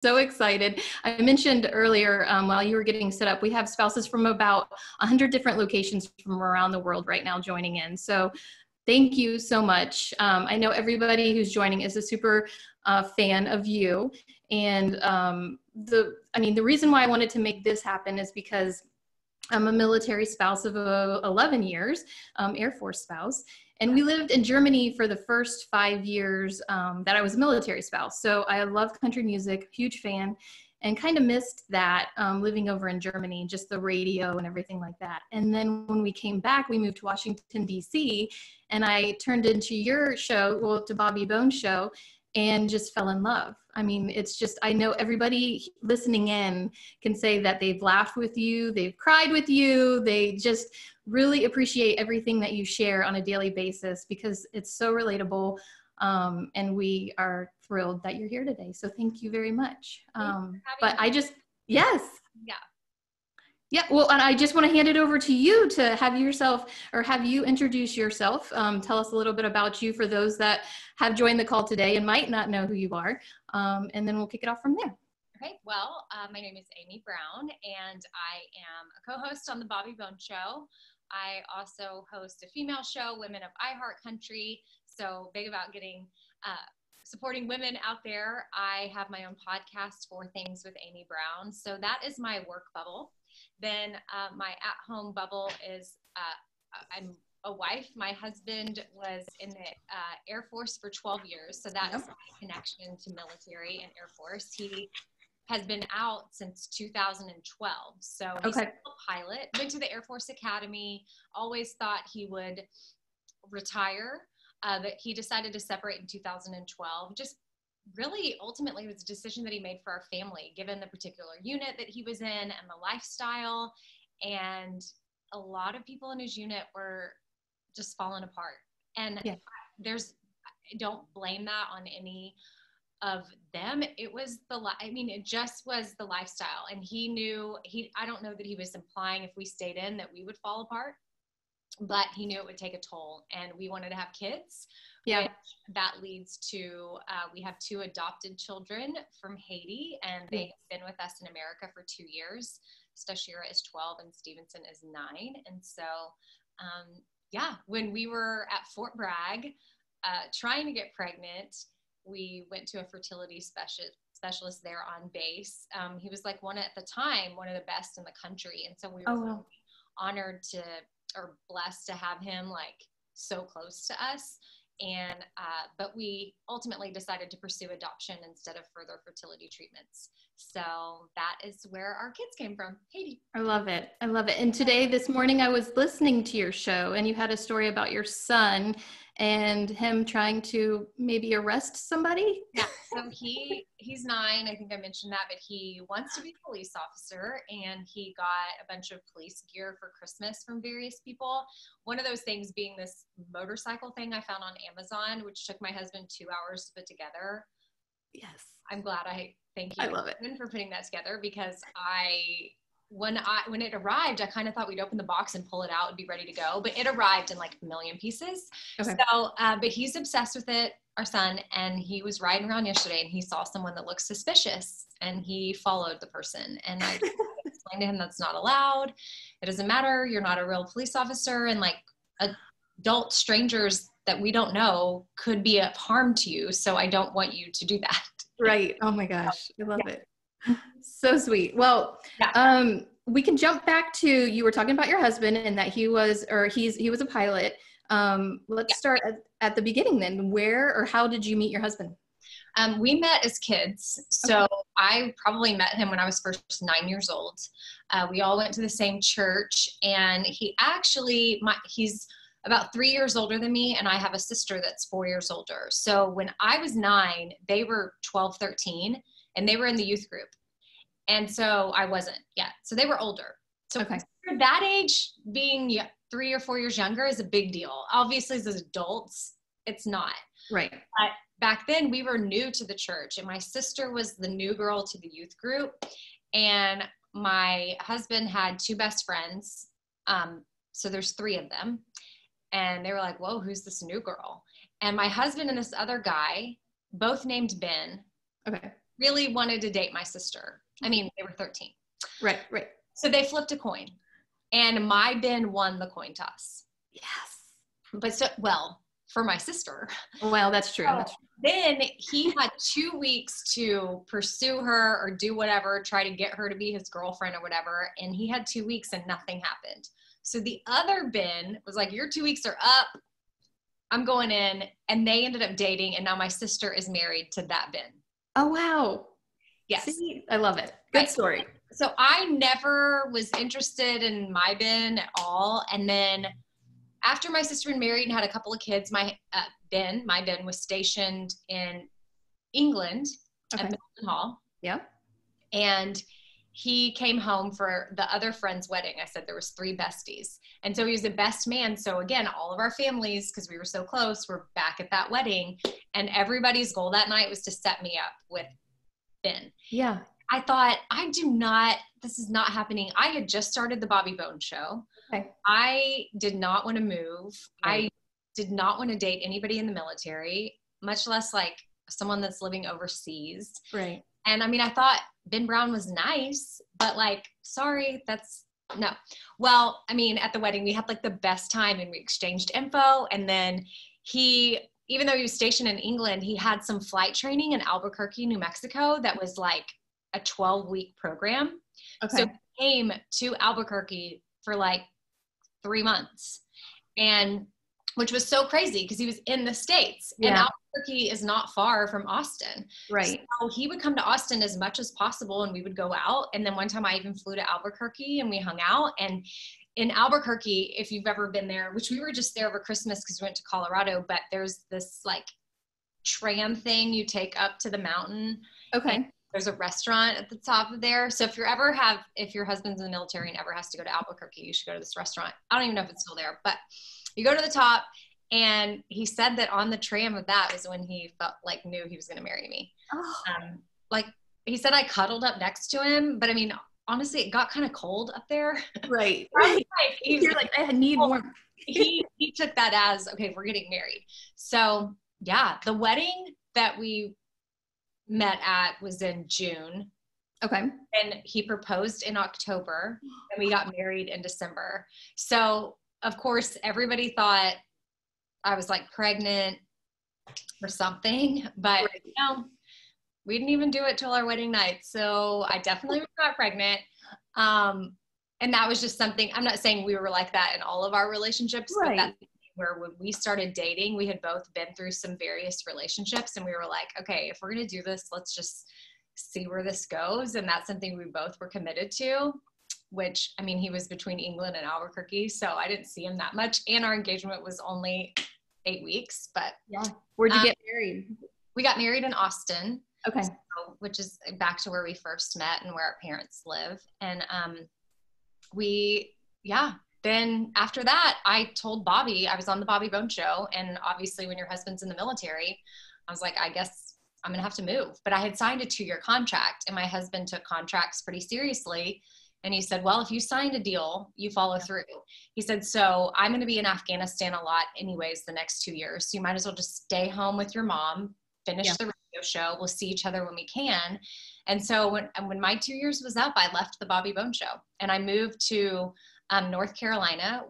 So excited. I mentioned earlier while you were getting set up, we have spouses from about 100 different locations from around the world right now joining in. So thank you so much. I know everybody who's joining is a super fan of you. And the reason why I wanted to make this happen is because I'm a military spouse of 11 years, Air Force spouse. And we lived in Germany for the first 5 years that I was a military spouse. So I love country music, huge fan, and kind of missed that living over in Germany, just the radio and everything like that. And then when we came back, we moved to Washington, D.C., and I turned into your show, well, to Bobby Bones' show, and just fell in love. I mean, it's just, I know everybody listening in can say that they've laughed with you, they've cried with you, they just really appreciate everything that you share on a daily basis because it's so relatable. And we are thrilled that you're here today. So thank you very much. Yes. Yeah. Yeah, well, and I just want to hand it over to you to have you introduce yourself. Tell us a little bit about you for those that have joined the call today and might not know who you are. And then we'll kick it off from there. Okay, well, my name is Amy Brown, and I am a co-host on the Bobby Bones Show. I also host a female show, Women of iHeartCountry, so big about supporting women out there. I have my own podcast, Four Things with Amy Brown, so that is my work bubble. Then my at-home bubble is I'm a wife. My husband was in the Air Force for 12 years, so that is my connection to military and Air Force. He has been out since 2012, so he's a pilot, went to the Air Force Academy, always thought he would retire, but he decided to separate in 2012. Just really, ultimately, it was a decision that he made for our family, given the particular unit that he was in and the lifestyle. And a lot of people in his unit were just falling apart. And I don't blame that on any of them. It was it just was the lifestyle. And he knew, I don't know that he was implying if we stayed in that we would fall apart, but he knew it would take a toll. And we wanted to have kids. Yeah. That leads to, we have 2 adopted children from Haiti, and they've been with us in America for 2 years. Stashira is 12 and Stevenson is 9. And so, when we were at Fort Bragg, trying to get pregnant, we went to a fertility specialist there on base. He was like one of the best in the country. And so we were honored or blessed to have him like so close to us. And, but we ultimately decided to pursue adoption instead of further fertility treatments. So that is where our kids came from, Haiti. I love it. I love it. And this morning, I was listening to your show and you had a story about your son and him trying to maybe arrest somebody. Yeah. So he's 9. I think I mentioned that, but he wants to be a police officer, and he got a bunch of police gear for Christmas from various people. One of those things being this motorcycle thing I found on Amazon, which took my husband 2 hours to put together. Yes. I'm glad. Thank you. I love it. For putting that together, because when it arrived, I kind of thought we'd open the box and pull it out and be ready to go, but it arrived in like a million pieces. Okay. So, but he's obsessed with it, our son, and he was riding around yesterday and he saw someone that looked suspicious and he followed the person. And I explained to him that's not allowed. It doesn't matter. You're not a real police officer, and like adult strangers that we don't know could be of harm to you. So I don't want you to do that. Right. Oh my gosh. I love it. So sweet. Well, we can jump back to, you were talking about your husband and that he was a pilot. Let's start at the beginning then. Where or how did you meet your husband? We met as kids. So I probably met him when I was first 9 years old. We all went to the same church, and he's about 3 years older than me, and I have a sister that's 4 years older. So when I was 9, they were 12, 13, and they were in the youth group. And so I wasn't yet. So they were older. So for that age, being 3 or 4 years younger is a big deal. Obviously, as adults, it's not. Right. But back then, we were new to the church, and my sister was the new girl to the youth group. And my husband had 2 best friends. So there's 3 of them. And they were like, whoa, who's this new girl? And my husband and this other guy, both named Ben. Okay. really wanted to date my sister. I mean, they were 13. Right. So they flipped a coin, and my Ben won the coin toss. Yes. But for my sister. Well, that's true. So then he had 2 weeks to pursue her or do whatever, try to get her to be his girlfriend or whatever. And he had 2 weeks and nothing happened. So the other Ben was like, your 2 weeks are up. I'm going in. And they ended up dating. And now my sister is married to that Ben. Oh, wow. Yes. See, I love it. Good story. So I never was interested in my Ben at all. And then after my sister and married and had a couple of kids, my Ben was stationed in England at Milton Hall. Yeah. And he came home for the other friend's wedding. I said there was 3 besties. And so he was the best man. So again, all of our families, because we were so close, were back at that wedding. And everybody's goal that night was to set me up with Ben. Yeah. I thought, this is not happening. I had just started the Bobby Bones show. Okay. I did not want to move. Right. I did not want to date anybody in the military, much less like someone that's living overseas. Right. And I mean, I thought Ben Brown was nice, but like, sorry, no. Well, I mean, at the wedding, we had like the best time and we exchanged info. And then even though he was stationed in England, he had some flight training in Albuquerque, New Mexico that was like a 12-week program. Okay. So he came to Albuquerque for like 3 months, and which was so crazy because he was in the States. Yeah. And Albuquerque is not far from Austin. Right. So he would come to Austin as much as possible and we would go out. And then one time I even flew to Albuquerque and we hung out. And in Albuquerque, if you've ever been there, which we were just there over Christmas because we went to Colorado, but there's this like tram thing you take up to the mountain. Okay. There's a restaurant at the top of there. So if your husband's in the military and ever has to go to Albuquerque, you should go to this restaurant. I don't even know if it's still there, but you go to the top. And he said that on the tram of that was when he knew he was going to marry me. Oh. Like he said, I cuddled up next to him, but I mean, honestly, it got kind of cold up there. Right. You're like, I need more. He took that as, okay, we're getting married. So yeah, the wedding that we met at was in June. Okay. And he proposed in October and we got married in December. So of course, everybody thought I was like pregnant or something, but we didn't even do it till our wedding night. So I definitely was not pregnant. And that was just something, I'm not saying we were like that in all of our relationships, but that's where when we started dating, we had both been through some various relationships and we were like, okay, if we're going to do this, let's just see where this goes. And that's something we both were committed to, which, I mean, he was between England and Albuquerque, so I didn't see him that much. And our engagement was only 8 weeks, but yeah. Where'd you get married? We got married in Austin. Okay. So, which is back to where we first met and where our parents live. And then after that, I told Bobby, I was on the Bobby Bones show. And obviously when your husband's in the military, I was like, I guess I'm going to have to move. But I had signed a 2-year contract and my husband took contracts pretty seriously. And he said, well, if you signed a deal, you follow through. He said, so I'm going to be in Afghanistan a lot anyways the next 2 years. So you might as well just stay home with your mom, finish the radio show. We'll see each other when we can. And so when my 2 years was up, I left the Bobby Bones show and I moved to North Carolina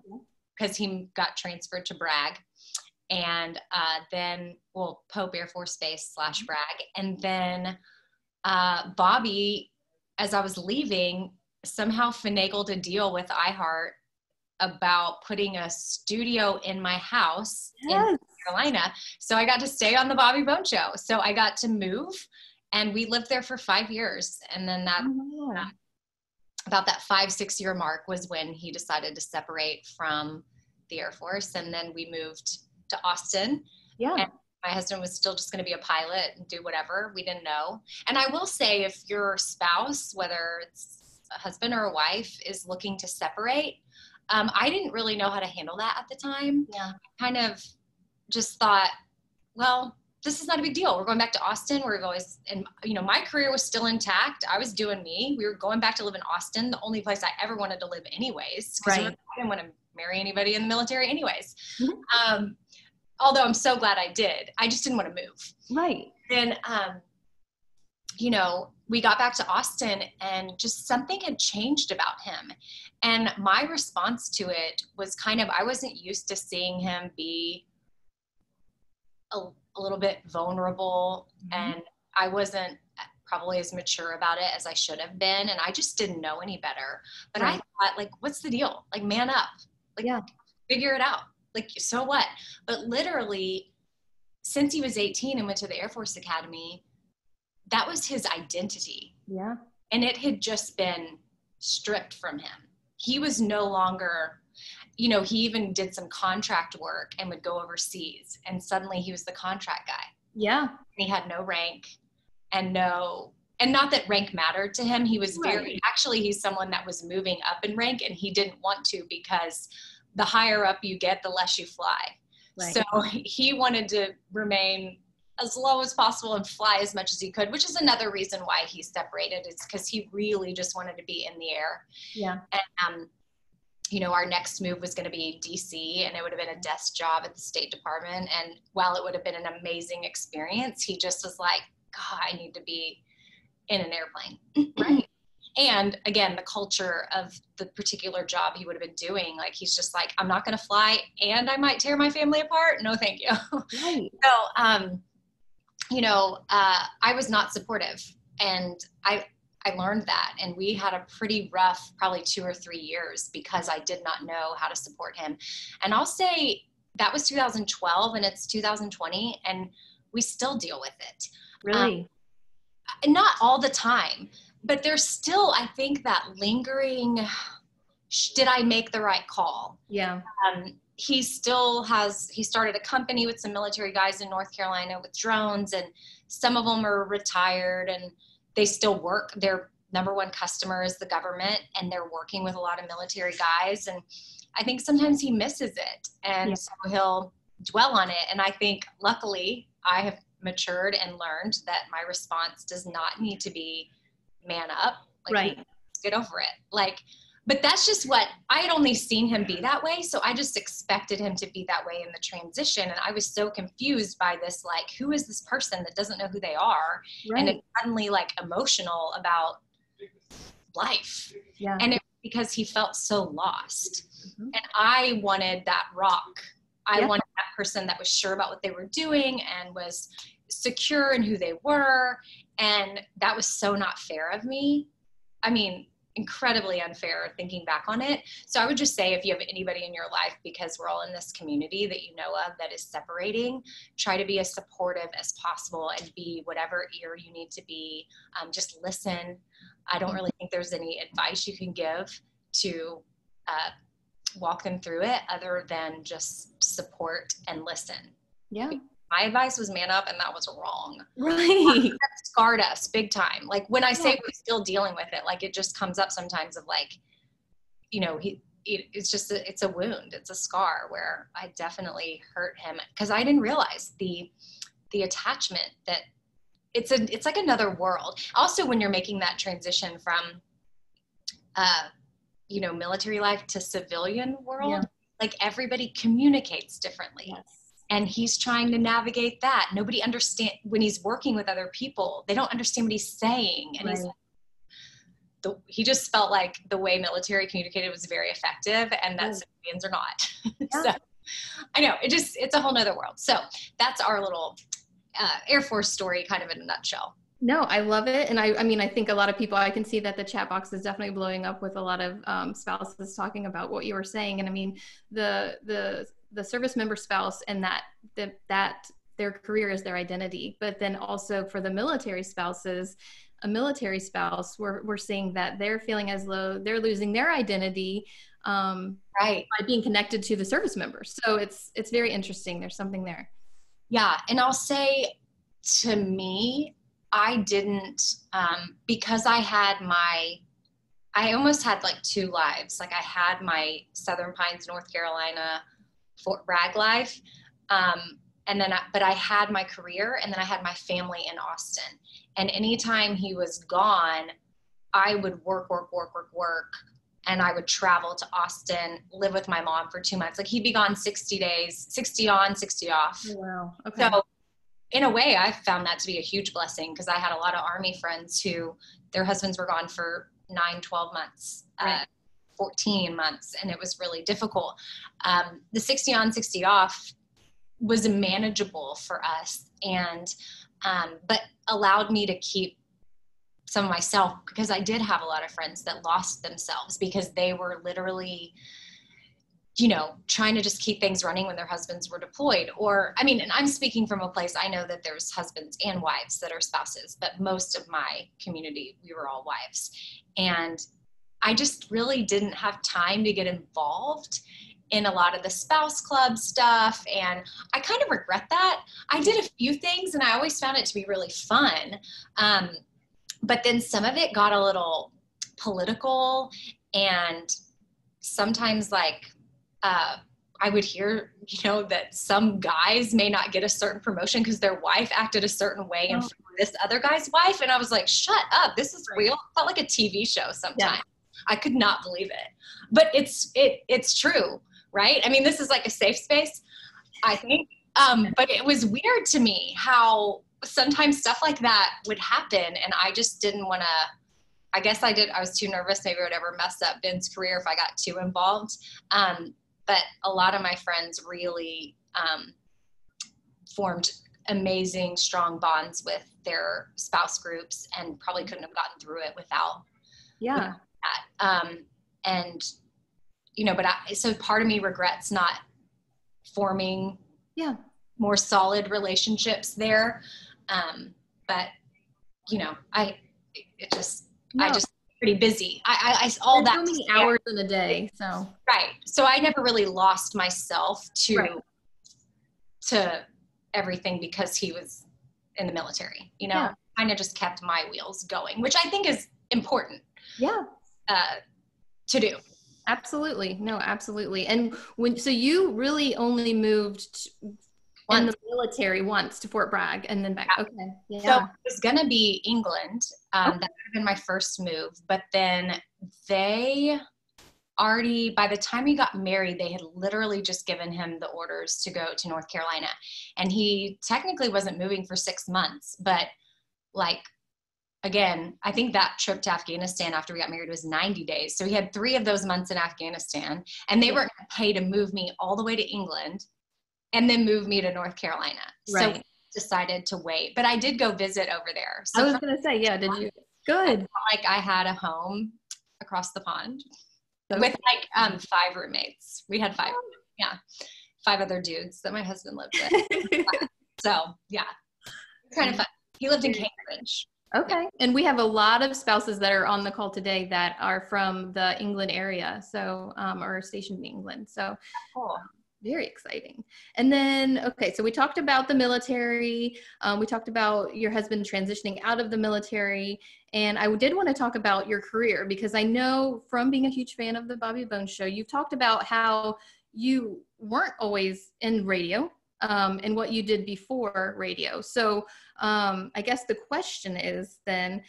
because he got transferred to Bragg. And then Pope Air Force Base / Bragg. And then Bobby, as I was leaving, somehow finagled a deal with iHeart about putting a studio in my house in North Carolina. So I got to stay on the Bobby Bones show. So I got to move and we lived there for 5 years. And then that, about that 5-6 year mark was when he decided to separate from the Air Force. And then we moved to Austin. Yeah. And my husband was still just going to be a pilot and do whatever. We didn't know. And I will say, if your spouse, whether it's a husband or a wife, is looking to separate, I didn't really know how to handle that at the time. Yeah. I kind of just thought, well, this is not a big deal. We're going back to Austin. We've always, and my career was still intact. I was doing me. We were going back to live in Austin, the only place I ever wanted to live anyways. Right. I didn't want to marry anybody in the military anyways. Mm-hmm. Although I'm so glad I did. I just didn't want to move. Right. Then, we got back to Austin and just something had changed about him. And my response to it was I wasn't used to seeing him be a little bit vulnerable, and I wasn't probably as mature about it as I should have been. And I just didn't know any better. But I thought, like, what's the deal? Like, man up, like, figure it out. Like, so what? But literally, since he was 18 and went to the Air Force Academy, that was his identity. Yeah. And it had just been stripped from him. He was no longer, he even did some contract work and would go overseas. And suddenly he was the contract guy. Yeah. And he had no rank and not that rank mattered to him. He was actually, he's someone that was moving up in rank, and he didn't want to, because the higher up you get, the less you fly. Right. So he wanted to remain as low as possible and fly as much as he could, which is another reason why he separated. It's because he really just wanted to be in the air. Yeah. And, our next move was going to be DC, and it would have been a desk job at the State Department. And while it would have been an amazing experience, he just was like, God, I need to be in an airplane. Right. And again, the culture of the particular job he would have been doing, like, he's just like, I'm not going to fly and I might tear my family apart. No, thank you. Right. So, I was not supportive, and I learned that, and we had a pretty rough, probably 2 or 3 years, because I did not know how to support him. And I'll say that was 2012 and it's 2020, and we still deal with it. Really? Not all the time, but there's still, I think, that lingering, did I make the right call? Yeah. He started a company with some military guys in North Carolina with drones, and some of them are retired and they still work. Their number one customer is the government, and they're working with a lot of military guys. And I think sometimes he misses it, and so he'll dwell on it. And I think, luckily, I have matured and learned that my response does not need to be man up. Like, right. Get over it. Like, but that's just what I had only seen him be that way. So I just expected him to be that way in the transition. And I was so confused by this, like, who is this person that doesn't know who they are? Right. And it's suddenly, like, emotional about life. Yeah. And it was because he felt so lost. Mm-hmm. And I wanted that rock. I wanted that person that was sure about what they were doing and was secure in who they were. And that was so not fair of me. I mean, incredibly unfair thinking back on it. So I would just say, if you have anybody in your life, because we're all in this community that you know of that is separating, try to be as supportive as possible and be whatever ear you need to be. Just listen. I don't really think there's any advice you can give to walk them through it other than just support and listen. Yeah. My advice was man up, and that was wrong. Right. That scarred us big time. Like, when I say we're still dealing with it, like, it just comes up sometimes of, like, it's just, it's a wound. It's a scar where I definitely hurt him, because I didn't realize the attachment that it's like another world. Also, when you're making that transition from, military life to civilian world, like, everybody communicates differently. Yes. And he's trying to navigate that. Nobody understands when he's working with other people. They don't understand what he's saying. And he just felt like the way military communicated was very effective, and that civilians are not. Yeah. So I know it's a whole nother world. So that's our little Air Force story, kind of in a nutshell. No, I love it. And I mean, I think a lot of people, I can see that the chat box is definitely blowing up with a lot of spouses talking about what you were saying. And I mean, the service member spouse, and that their career is their identity. But then also for the military spouses, a military spouse, we're seeing that they're feeling as though they're losing their identity by being connected to the service members. So it's very interesting. There's something there. Yeah. And I'll say, to me, I didn't, because I almost had like 2 lives. Like, I had my Southern Pines, North Carolina, Fort Bragg life. But I had my career, and then I had my family in Austin. And anytime he was gone, I would work. And I would travel to Austin, live with my mom for 2 months. Like, he'd be gone 60 days, 60 on, 60 off. Oh, wow. Okay. So in a way, I found that to be a huge blessing because I had a lot of Army friends who their husbands were gone for 9, 12 months, Right. 14 months, and it was really difficult. The 60 on, 60 off was manageable for us, and but allowed me to keep some of myself, because I did have a lot of friends that lost themselves because they were literally, you know, trying to just keep things running when their husbands were deployed. Or, I mean, and I'm speaking from a place, I know that there's husbands and wives that are spouses, but most of my community, we were all wives. And I just really didn't have time to get involved in a lot of the spouse club stuff. And I kind of regret that. I did a few things and I always found it to be really fun. But then some of it got a little political, and sometimes like, I would hear, you know, that some guys may not get a certain promotion because their wife acted a certain way in front of this other guy's wife. And I was like, shut up. This is real. It felt like a TV show sometimes. Yeah. I could not believe it, but it's true, right? I mean, this is like a safe space, I think. But it was weird to me how sometimes stuff like that would happen. And I just didn't want to, I guess I was too nervous. Maybe I would ever mess up Ben's career if I got too involved. But a lot of my friends really formed amazing, strong bonds with their spouse groups, and probably couldn't have gotten through it without that. And, you know, but so part of me regrets not forming more solid relationships there. But, you know, I just pretty busy. I all that. So many hours in a day. So. Right. So I never really lost myself to everything because he was in the military, you know, kind of just kept my wheels going, which I think is important. Yeah. To do. Absolutely. No, absolutely. And so you really only moved in the military once to Fort Bragg and then back. Yeah. Okay. Yeah. So it was going to be England. That would have been my first move, but then they already, by the time he got married, they had literally just given him the orders to go to North Carolina. And he technically wasn't moving for 6 months, but like, again, I think that trip to Afghanistan after we got married was 90 days. So he had 3 of those months in Afghanistan, and they weren't going to pay to move me all the way to England and then move me to North Carolina. Right. So we decided to wait, but I did go visit over there. So I was going to say, yeah, did you? Good. Like I had a home across the pond with like 5 roommates. We had 5, 5 other dudes that my husband lived with. So yeah, kind of fun. He lived in Cambridge. Okay. And we have a lot of spouses that are on the call today that are from the England area. So, or stationed in England. So cool. Very exciting. And then, okay, so we talked about the military. We talked about your husband transitioning out of the military. And I did want to talk about your career, because I know from being a huge fan of the Bobby Bones Show, you've talked about how you weren't always in radio and what you did before radio. So I guess the question is then,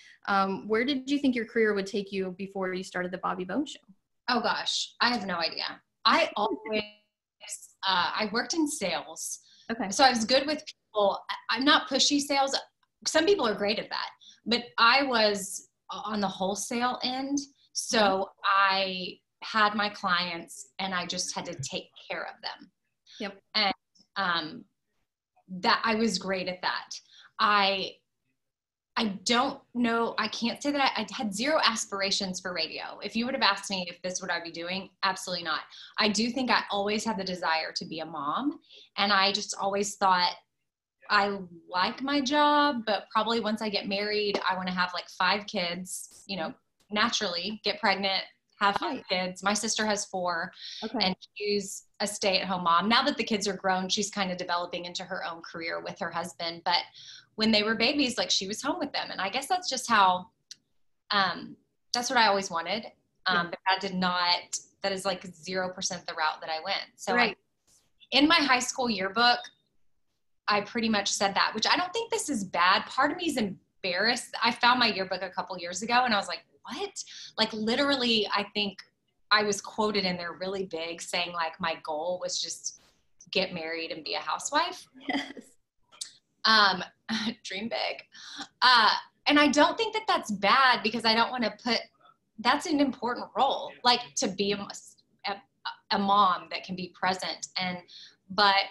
where did you think your career would take you before you started the Bobby Bones Show? Oh gosh, I have no idea. I always I worked in sales. Okay. So I was good with people. I'm not pushy sales. Some people are great at that, but I was on the wholesale end. So I had my clients and I just had to take care of them. Yep. And that I was great at that. I don't know. I can't say that I had 0 aspirations for radio. If you would have asked me if this would I be doing, absolutely not. I do think I always had the desire to be a mom. And I just always thought I like my job, but probably once I get married, I want to have like 5 kids, you know, naturally get pregnant, have 5 kids. My sister has 4 and she's a stay-at-home mom. Now that the kids are grown, she's kind of developing into her own career with her husband. But when they were babies, like she was home with them. And I guess that's just how, that's what I always wanted. But that is like 0% the route that I went. So in my high school yearbook, I pretty much said that, which I don't think this is bad. Part of me is embarrassed. I found my yearbook a couple years ago and I was like, what? Like literally, I think I was quoted in there really big saying like my goal was just get married and be a housewife. Yes. Um, dream big. And I don't think that that's bad because I don't want to that's an important role, like to be a mom that can be present. But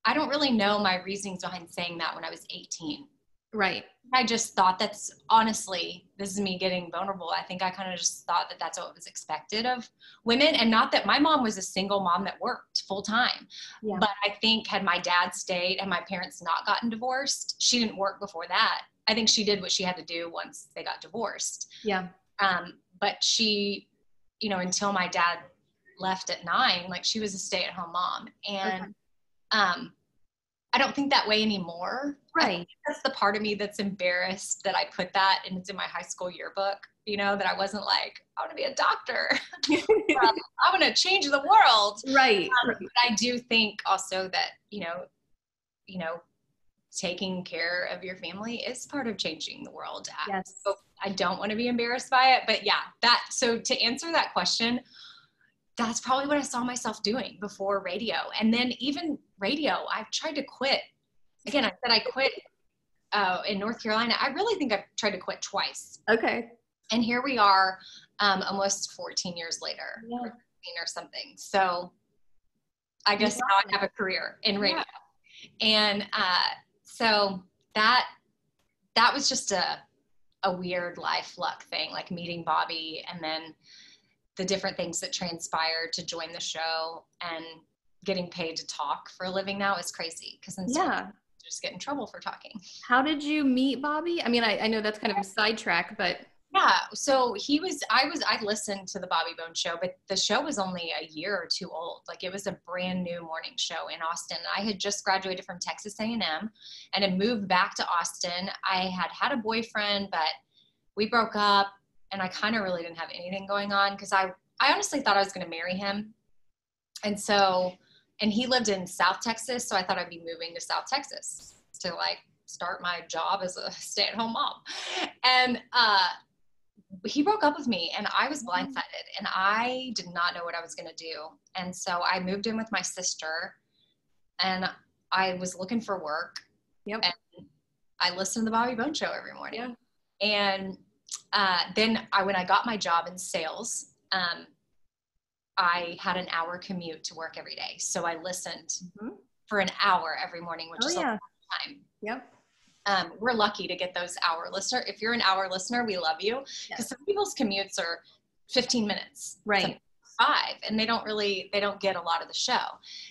I don't really know my reasonings behind saying that when I was 18. Right. I just thought that's honestly, this is me getting vulnerable. I think I kind of just thought that that's what was expected of women. And not that my mom was a single mom that worked full time. Yeah. But I think had my dad stayed and my parents not gotten divorced, she didn't work before that. I think she did what she had to do once they got divorced. Yeah. But she, until my dad left at 9, like she was a stay-at-home mom. And I don't think that way anymore. Right. That's the part of me that's embarrassed that I put that and it's in my high school yearbook, that I wasn't like, I want to be a doctor. I want to change the world. Right. But I do think also that, taking care of your family is part of changing the world. Yes. So I don't want to be embarrassed by it, but yeah, so to answer that question, that's probably what I saw myself doing before radio. And then even radio, I've tried to quit. Again, I said I quit in North Carolina. I really think I've tried to quit twice. Okay. And here we are almost 14 years later, or 15 or something. So I guess now I have a career in radio. Yeah. And so that was just a weird life luck thing, like meeting Bobby and then the different things that transpired to join the show and getting paid to talk for a living now is crazy because just get in trouble for talking. How did you meet Bobby? I mean, I know that's kind of a sidetrack, but yeah. So I listened to the Bobby Bone show, but the show was only a year or two old. Like it was a brand new morning show in Austin. I had just graduated from Texas A&M and had moved back to Austin. I had a boyfriend, but we broke up. And I kind of really didn't have anything going on because I honestly thought I was going to marry him. And he lived in South Texas. So I thought I'd be moving to South Texas to like start my job as a stay-at-home mom. And he broke up with me and I was blindsided and I did not know what I was going to do. And so I moved in with my sister and I was looking for work. Yep. And I listened to the Bobby Bone show every morning. Yeah. And then when I got my job in sales, I had an hour commute to work every day. So I listened for an hour every morning, which is a long time. Yep. We're lucky to get those hour listener. If you're an hour listener, we love you because some people's commutes are 15 minutes, right? 5, and they don't get a lot of the show.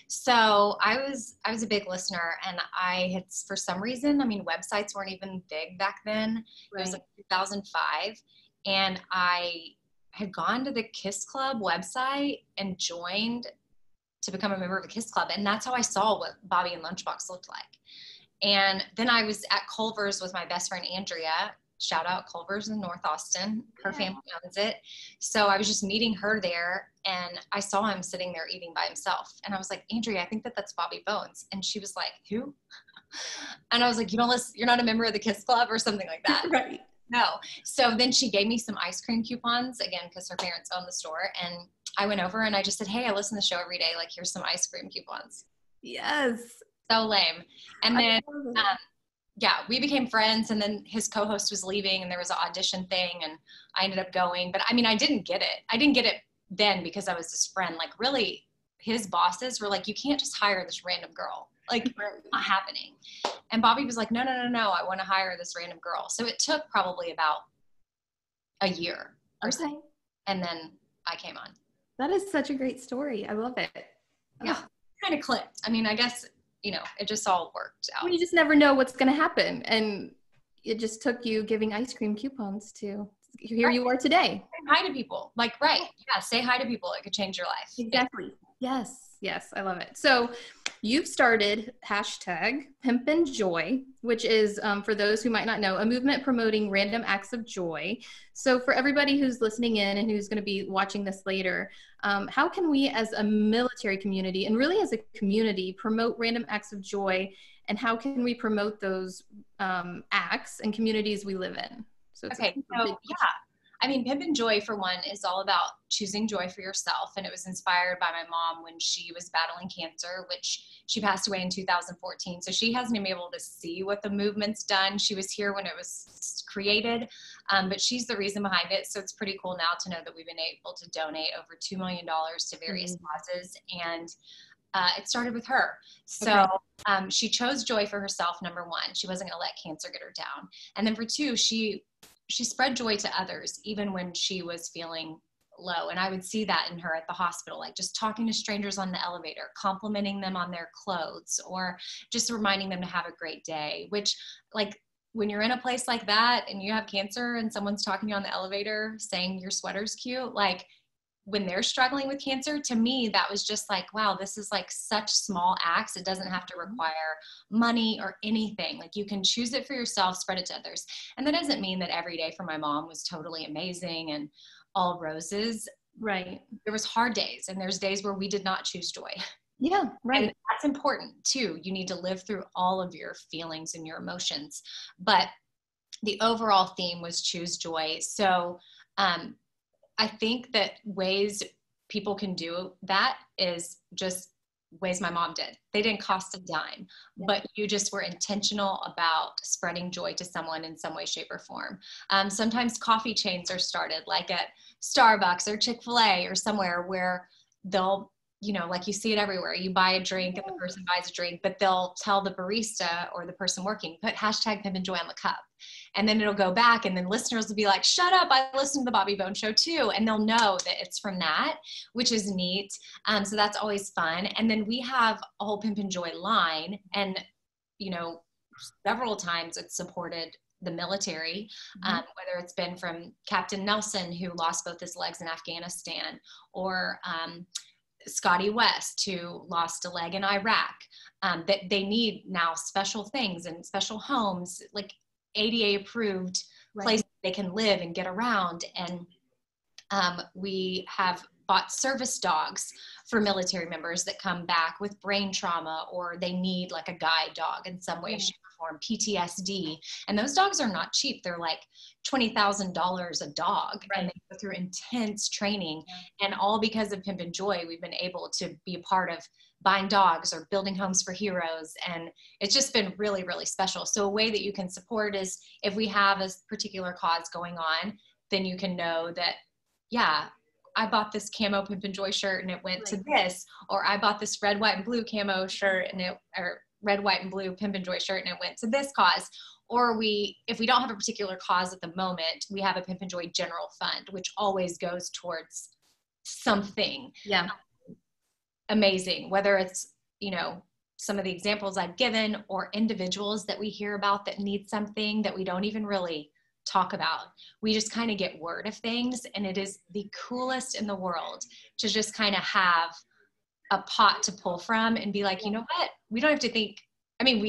So I was a big listener and I had, for some reason, I mean, websites weren't even big back then. Right. It was like 2005. And I had gone to the Kiss Club website and joined to become a member of a Kiss Club. And that's how I saw what Bobby and Lunchbox looked like. And then I was at Culver's with my best friend, Andrea. Shout out Culver's in North Austin. Her family owns it. So I was just meeting her there and I saw him sitting there eating by himself. And I was like, Andrea, I think that's Bobby Bones. And she was like, who? And I was like, you're not a member of the Kiss Club or something like that. Right. No. So then she gave me some ice cream coupons again, because her parents own the store. And I went over and I just said, hey, I listen to the show every day. Like, here's some ice cream coupons. Yes. So lame. And then, we became friends and then his co-host was leaving and there was an audition thing and I ended up going, but I mean, I didn't get it. I didn't get it then because I was his friend. Like really his bosses were like, you can't just hire this random girl. Like it's not happening. And Bobby was like, no, I want to hire this random girl. So it took probably about a year or so. And then I came on. That is such a great story. I love it. Yeah. Kind of clicked. I mean, I guess, it just all worked out. Well, you just never know what's going to happen. And it just took you giving ice cream coupons to here you are today. Say hi to people. Like, right. Yeah. Say hi to people. It could change your life. Exactly. Yes. I love it. So you've started #PimpinJoy, which is, for those who might not know, a movement promoting random acts of joy. So for everybody who's listening in and who's going to be watching this later, how can we as a military community and really as a community promote random acts of joy, and how can we promote those acts and communities we live in? So it's I mean, Pimp and Joy, for one, is all about choosing joy for yourself. And it was inspired by my mom when she was battling cancer, which she passed away in 2014. So she hasn't even been able to see what the movement's done. She was here when it was created, but she's the reason behind it. So it's pretty cool now to know that we've been able to donate over $2 million to various causes. And it started with her. So she chose joy for herself, number one. She wasn't going to let cancer get her down. And then for two, she spread joy to others, even when she was feeling low. And I would see that in her at the hospital, like just talking to strangers on the elevator, complimenting them on their clothes, or just reminding them to have a great day, which, like, when you're in a place like that and you have cancer and someone's talking to you on the elevator saying your sweater's cute, like, when they're struggling with cancer, to me, that was just like, wow, this is like such small acts. It doesn't have to require money or anything. Like, you can choose it for yourself, spread it to others. And that doesn't mean that every day for my mom was totally amazing and all roses. Right. There was hard days, and there's days where we did not choose joy. Yeah, right. And that's important too. You need to live through all of your feelings and your emotions. But the overall theme was choose joy. So, I think that ways people can do that is just ways my mom did. They didn't cost a dime, but you just were intentional about spreading joy to someone in some way, shape, or form. Sometimes coffee chains are started, like at Starbucks or Chick-fil-A or somewhere, where they'll, you know, like, you see it everywhere. You buy a drink and the person buys a drink, but they'll tell the barista or the person working, put hashtag Pimp and Joy on the cup. And then it'll go back, and then listeners will be like, shut up, I listened to the Bobby Bone Show too. And they'll know that it's from that, which is neat. So that's always fun. And then we have a whole Pimp and Joy line, and, you know, several times it's supported the military, whether it's been from Captain Nelson, who lost both his legs in Afghanistan, or Scotty West, who lost a leg in Iraq, that they need now special things and special homes, like ADA approved places they can live and get around. And we have bought service dogs for military members that come back with brain trauma, or they need like a guide dog in some way, shape, or form, PTSD. And those dogs are not cheap. They're like $20,000 a dog, and they go through intense training. And all because of Pimp and Joy, we've been able to be a part of buying dogs or building homes for heroes. And it's just been really, really special. So a way that you can support is, if we have a particular cause going on, then you can know that, yeah, I bought this camo Pimp and Joy shirt and it went to this, or I bought this red, white, and blue camo shirt and or red, white, and blue Pimp and Joy shirt and it went to this cause. Or if we don't have a particular cause at the moment, we have a Pimp and Joy general fund, which always goes towards something. Yeah. Amazing, whether it's, you know, some of the examples I've given, or individuals that we hear about that need something that we don't even really talk about. We just kind of get word of things, and it is the coolest in the world to just kind of have a pot to pull from and be like, you know what, we don't have to think. I mean,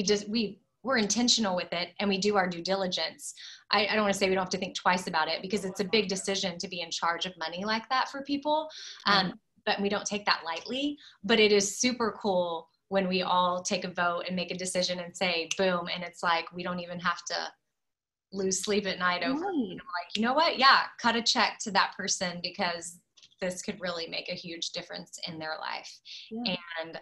we're intentional with it, and we do our due diligence. I don't want to say we don't have to think twice about it, because it's a big decision to be in charge of money like that for people. But we don't take that lightly. But it is super cool when we all take a vote and make a decision and say, boom. And it's like, we don't even have to lose sleep at night over, like, you know what? Yeah, cut a check to that person, because this could really make a huge difference in their life. And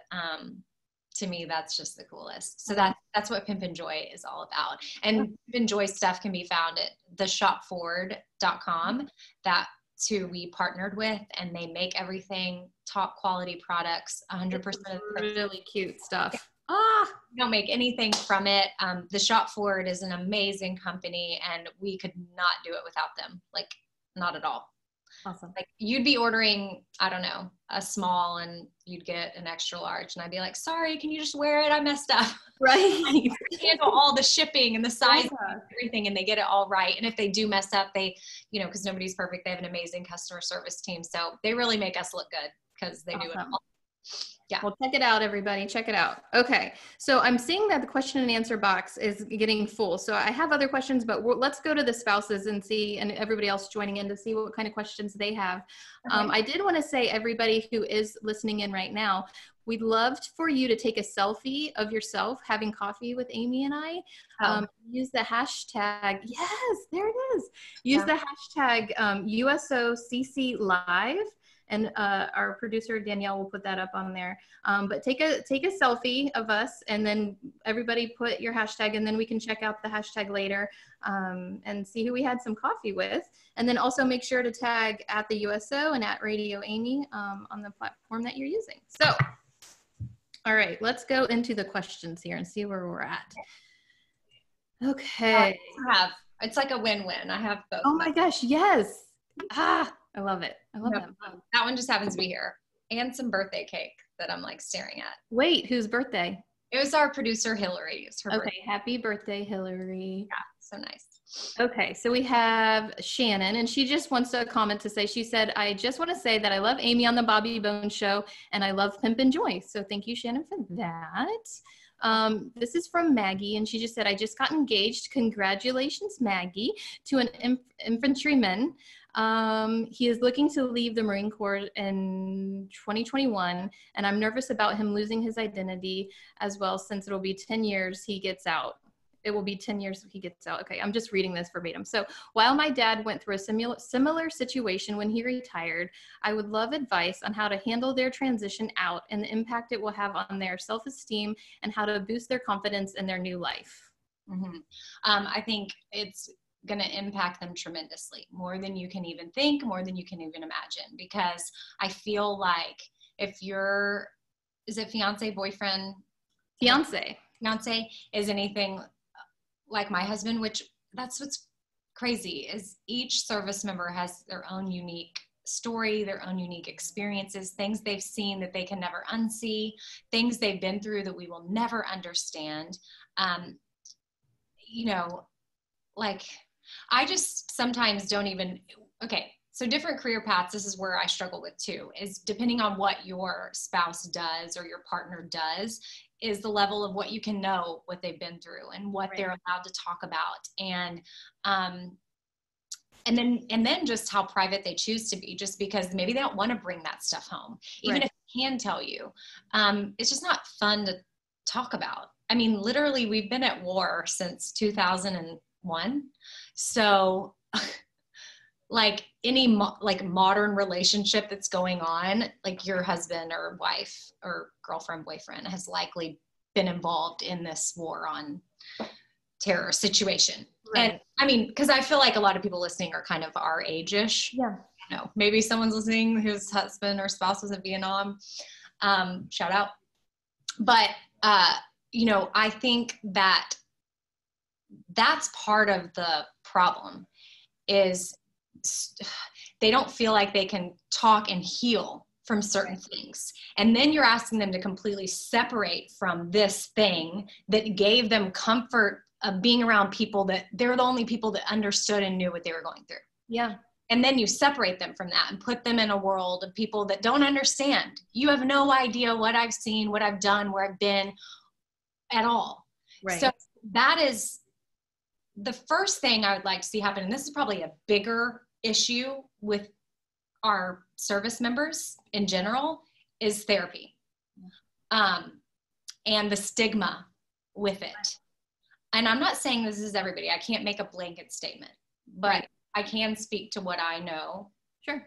to me, that's just the coolest. So that's what Pimp and Joy is all about. And Pimp and Joy stuff can be found at theshopforward.com. That's who we partnered with, and they make everything top quality products, 100% of the really cute stuff. We don't make anything from it. The Shop Forward is an amazing company, and we could not do it without them. Like, not at all. Awesome. Like, you'd be ordering, I don't know, a small, and you'd get an extra large, and I'd be like, sorry, can you just wear it? I messed up. Right. Handle all the shipping and the size and everything, and they get it all right. And if they do mess up, they, you know, because nobody's perfect, they have an amazing customer service team. So they really make us look good, because they do it all. Yeah. Well, check it out, everybody. Check it out. Okay. So I'm seeing that the question and answer box is getting full. So I have other questions, but let's go to the spouses and see, and everybody else joining in to see what kind of questions they have. Okay. I did want to say, everybody who is listening in right now, we'd love for you to take a selfie of yourself having coffee with Amy and I. Use the hashtag. Yes, there it is. Use the hashtag USOCC Live. And our producer Danielle will put that up on there. But take a selfie of us, and then everybody put your hashtag, and then we can check out the hashtag later and see who we had some coffee with. And then also make sure to tag at the USO and at Radio Amy on the platform that you're using. So, all right, let's go into the questions here and see where we're at. Okay. It's like a win-win. I have both. Oh my gosh, yes. I love it. I love that. That one just happens to be here. And some birthday cake that I'm like staring at. Wait, whose birthday? It was our producer, Hillary. It's her birthday. Happy birthday, Hillary. Yeah, so nice. Okay, so we have Shannon, and she just wants a comment to say, she said, I just want to say that I love Amy on the Bobby Bones Show, and I love Pimp and Joy. So thank you, Shannon, for that. This is from Maggie, and she just said, I just got engaged. Congratulations, Maggie, to an infantryman. He is looking to leave the Marine Corps in 2021, and I'm nervous about him losing his identity as well, since it'll be 10 years he gets out. It will be 10 years he gets out. Okay, I'm just reading this verbatim. So while my dad went through a similar situation when he retired, I would love advice on how to handle their transition out and the impact it will have on their self-esteem and how to boost their confidence in their new life. I think it's going to impact them tremendously, more than you can even think, more than you can even imagine, because I feel like if you're, is it fiance, boyfriend? Fiance is anything like my husband, which that's what's crazy, is each service member has their own unique story, their own unique experiences, things they've seen that they can never unsee, things they've been through that we will never understand. You know, like, I just sometimes don't even, okay, so different career paths, this is where I struggle with too, is depending on what your spouse does or your partner does, is the level of what you can know, what they've been through and what they're allowed to talk about. And then just how private they choose to be, just because maybe they don't want to bring that stuff home. Even if they can tell you, it's just not fun to talk about. I mean, literally we've been at war since 2001. So like any modern relationship that's going on, like your husband or wife or girlfriend, boyfriend has likely been involved in this war on terror situation. And I mean, because I feel like a lot of people listening are kind of our age-ish. Yeah. You know, maybe someone's listening whose husband or spouse was in Vietnam. Shout out. But, you know, I think that that's part of the problem, is they don't feel like they can talk and heal from certain things. And then you're asking them to completely separate from this thing that gave them comfort of being around people that they're the only people that understood and knew what they were going through. Yeah. And then you separate them from that and put them in a world of people that don't understand. You have no idea what I've seen, what I've done, where I've been at all. Right. So that is the first thing I would like to see happen. And this is probably a bigger issue with our service members in general, is therapy. And the stigma with it. And I'm not saying this is everybody. I can't make a blanket statement, but I can speak to what I know. Sure.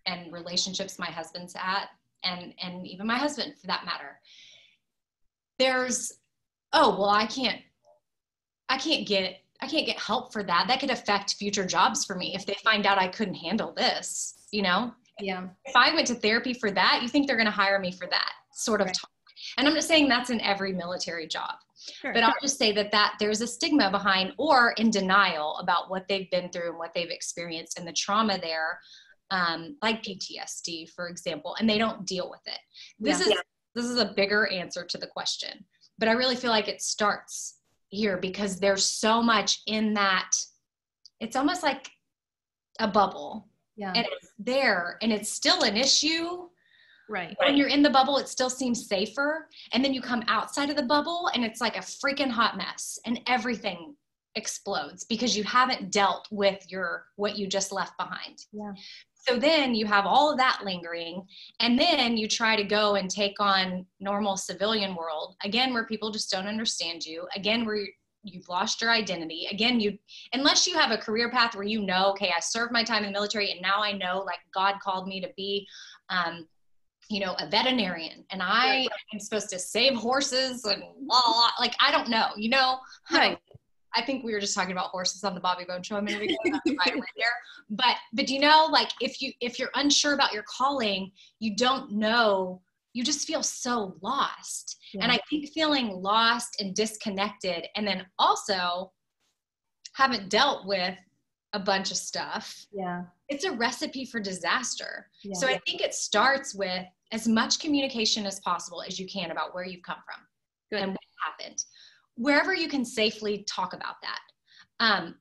And relationships my husband's at, and even my husband for that matter. There's, oh, well, I can't get help for that. That could affect future jobs for me if they find out I couldn't handle this, you know? Yeah. If I went to therapy for that, you think they're going to hire me for that sort of talk. And I'm not saying that's in every military job, but I'll just say that there's a stigma behind, or in denial about what they've been through and what they've experienced and the trauma there, like PTSD, for example, and they don't deal with it. This is a bigger answer to the question, but I really feel like it starts here because there's so much in that. It's almost like a bubble, and it's there and it's still an issue, Right. When you're in the bubble, it still seems safer. And then you come outside of the bubble and it's like a freaking hot mess and everything explodes because you haven't dealt with what you just left behind. Yeah. So then you have all of that lingering, and then you try to go and take on normal civilian world, again, where people just don't understand you, again, where you've lost your identity. Again, unless you have a career path where okay, I served my time in the military and now I know like God called me to be, a veterinarian and I am supposed to save horses and blah, blah, blah. Like, I don't know, Right. I think we were just talking about horses on the Bobby Bone Show a minute ago. Right there. But like if you're unsure about your calling, you don't know, you just feel so lost. Yeah. And I think feeling lost and disconnected, and then also haven't dealt with a bunch of stuff. Yeah. It's a recipe for disaster. Yeah. So I think it starts with as much communication as possible as you can about where you've come from. Good. And what happened. Wherever you can safely talk about that.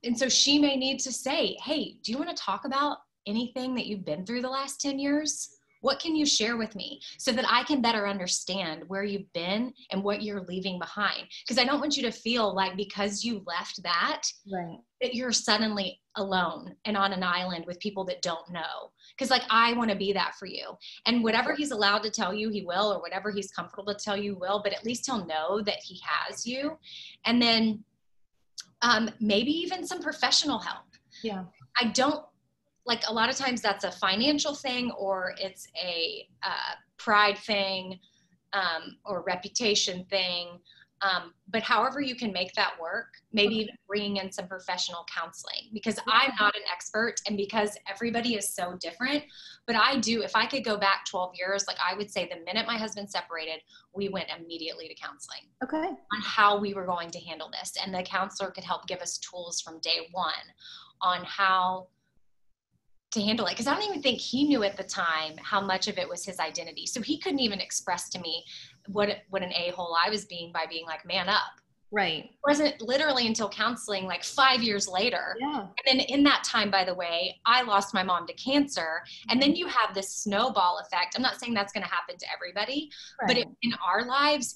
And so she may need to say, hey, do you want to talk about anything that you've been through the last 10 years? What can you share with me so that I can better understand where you've been and what you're leaving behind? Because I don't want you to feel like because you left that, right, that you're suddenly alone and on an island with people that don't know. Because like, I want to be that for you. And whatever he's allowed to tell you, he will, or whatever he's comfortable to tell you will, but at least he'll know that he has you. And then maybe even some professional help. Yeah. I don't, like a lot of times that's a financial thing, or it's a pride thing, or reputation thing. But however you can make that work, maybe even bringing in some professional counseling, because I'm not an expert and because everybody is so different. But if I could go back 12 years, like I would say the minute my husband separated, we went immediately to counseling. Okay. On how we were going to handle this. And the counselor could help give us tools from day one on how to handle it. Because I don't even think he knew at the time how much of it was his identity. So he couldn't even express to me what an a-hole I was being by being like, man up. Right. It wasn't literally until counseling like 5 years later. Yeah. And then in that time, by the way, I lost my mom to cancer. And then you have this snowball effect. I'm not saying that's going to happen to everybody, right. But in our lives,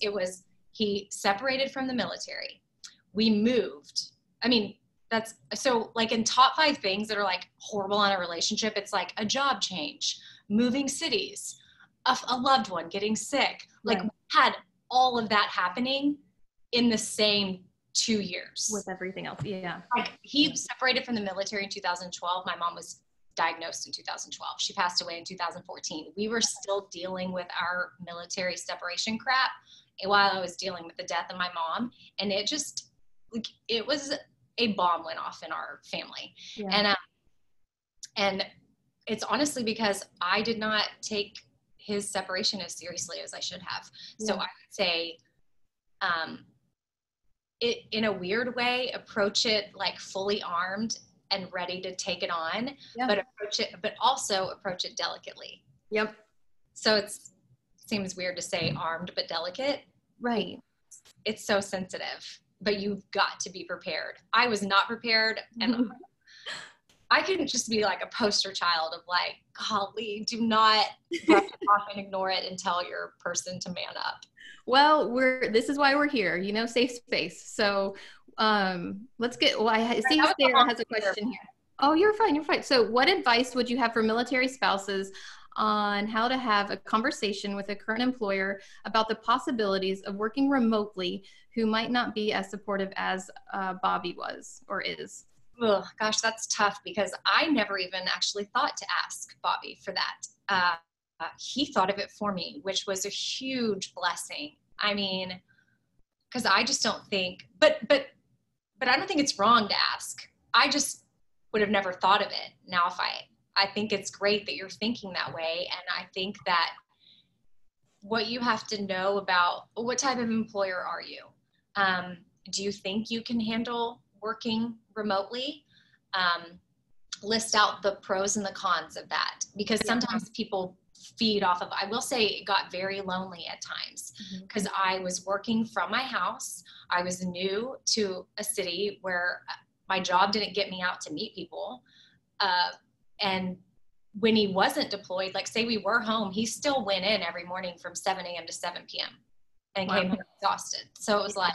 he separated from the military. We moved. I mean, that's so like in top 5 things that are like horrible in a relationship, it's like a job change, moving cities, a loved one getting sick. Like we had all of that happening in the same 2 years. With everything else. Yeah. Like he separated from the military in 2012. My mom was diagnosed in 2012. She passed away in 2014. We were still dealing with our military separation crap while I was dealing with the death of my mom. And it just, like, it was a bomb went off in our family. Yeah. And it's honestly because I did not take his separation as seriously as I should have. Yeah. So I would say, it in a weird way, approach it like fully armed and ready to take it on, but also approach it delicately. Yep. So it seems weird to say armed, but delicate. Right. It's so sensitive, but you've got to be prepared. I was not prepared, and I couldn't just be like a poster child of like, golly, do not brush it off and ignore it and tell your person to man up. Well, this is why we're here, safe space. So let's get, I see Sarah has a question here. Oh, you're fine. You're fine. So what advice would you have for military spouses on how to have a conversation with a current employer about the possibilities of working remotely who might not be as supportive as Bobby was or is? Oh, gosh, that's tough because I never even actually thought to ask Bobby for that. He thought of it for me, which was a huge blessing. I mean, because I just don't think, but I don't think it's wrong to ask. I just would have never thought of it. Now, I think it's great that you're thinking that way. And I think that what you have to know about what type of employer are you? Do you think you can handle working remotely? List out the pros and the cons of that, because sometimes people feed off of, I will say it got very lonely at times because I was working from my house. I was new to a city where my job didn't get me out to meet people. And when he wasn't deployed, like say we were home, he still went in every morning from 7 a.m. to 7 p.m. and came home exhausted. So it was like,